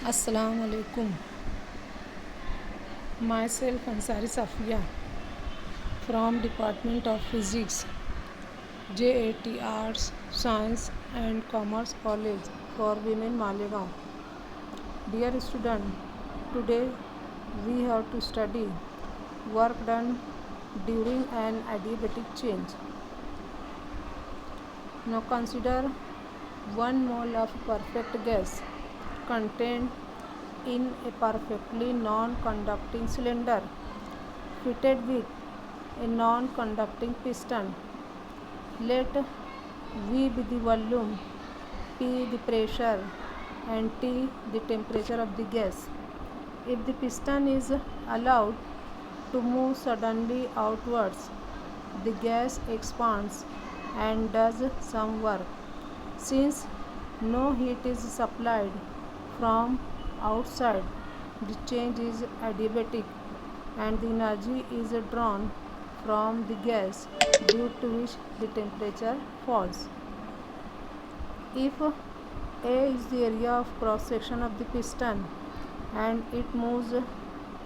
Assalamu alaikum. Myself Ansari Safiya from Department of Physics, J.A.T Arts, Science and Commerce College for Women Malegaon. Dear student, today we have to study work done during an adiabatic change. Now consider 1 mole of perfect gas contained in a perfectly non-conducting cylinder fitted with a non-conducting piston. Let V be the volume, P the pressure and T the temperature of the gas. If the piston is allowed to move suddenly outwards, the gas expands and does some work. Since no heat is supplied from outside, the change is adiabatic and the energy is drawn from the gas, due to which the temperature falls. If A is the area of cross section of the piston and it moves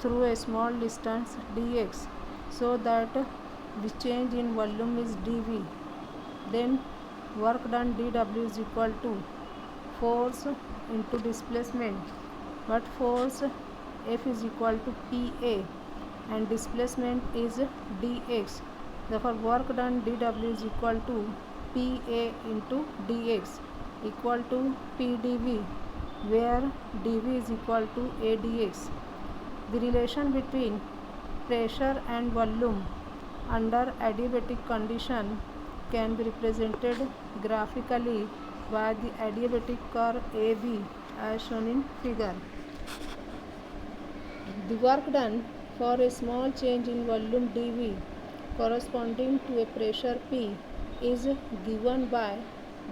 through a small distance dx, so that the change in volume is dV, then work done dW is equal to force into displacement, but force F is equal to PA and displacement is dx. Therefore work done dW is equal to PA into dx equal to PdV, where dV is equal to AdX. The relation between pressure and volume under adiabatic condition can be represented graphically by the adiabatic curve AB as shown in figure. The work done for a small change in volume dV corresponding to a pressure P is given by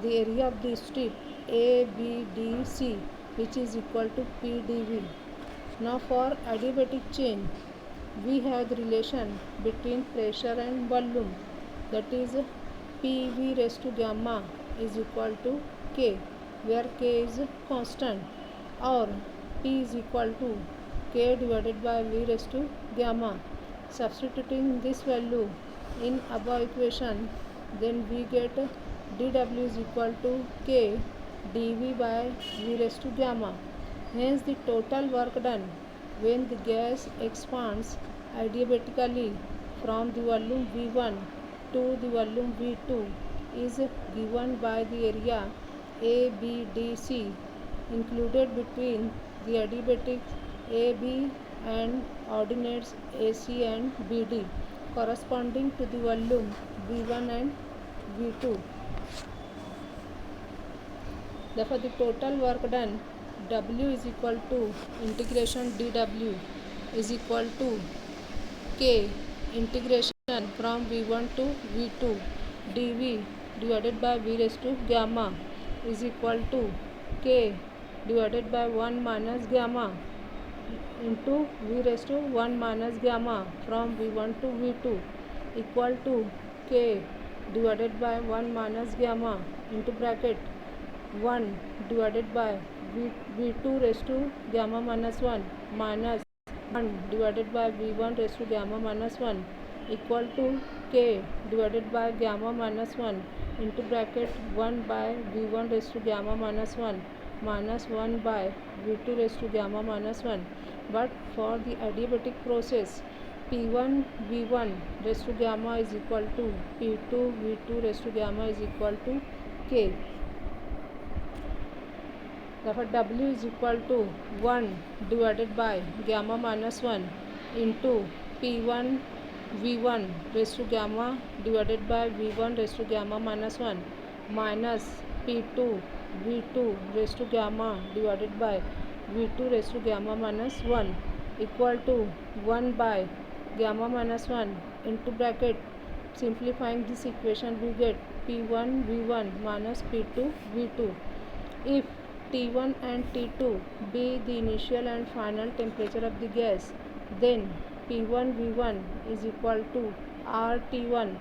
the area of the strip ABDC, which is equal to PdV. Now for adiabatic change, we have the relation between pressure and volume, that is PV raised to gamma is equal to K, where K is constant, or P is equal to K divided by V raised to gamma. Substituting this value in above equation, then we get dW is equal to K dV by V raised to gamma. Hence the total work done when the gas expands adiabatically from the volume V1 to the volume V2 is given by the area ABDC included between the adiabatic AB and ordinates AC and BD corresponding to the volume V1 and V2. Therefore the total work done W is equal to integration dW is equal to K integration from V1 to V2 dV divided by V raised to gamma is equal to K divided by 1 minus gamma into V raised to 1 minus gamma from V1 to V2 equal to K divided by 1 minus gamma into bracket 1 divided by V2 raised to gamma minus 1 minus 1 divided by V1 raised to gamma minus 1 equal to K divided by gamma minus 1 into bracket 1 by V1 raised to gamma minus 1 minus 1 by V2 raised to gamma minus 1. But for the adiabatic process, P1 V1 raised to gamma is equal to P2 V2 raised to gamma is equal to K. Therefore W is equal to 1 divided by gamma minus 1 into P1 V1 raised to gamma divided by V1 raised to gamma minus 1 minus P2 V2 raised to gamma divided by V2 raised to gamma minus 1 equal to 1 by gamma minus 1 into bracket. Simplifying this equation we get P1 V1 minus P2 V2. If T1 and T2 be the initial and final temperature of the gas, then P1 V1 is equal to RT1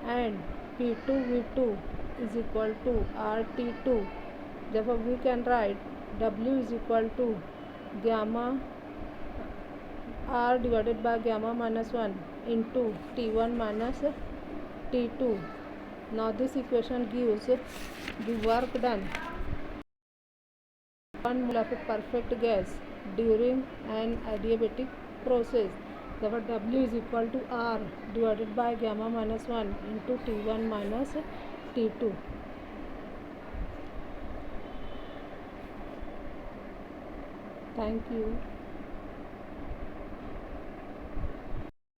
and P2 V2 is equal to RT2. Therefore we can write W is equal to gamma R divided by gamma minus 1 into T1 minus T2. Now this equation gives the work done 1 mole of a perfect gas during an adiabatic process. Therefore W is equal to R divided by gamma minus 1 into T1 minus T2. Thank you.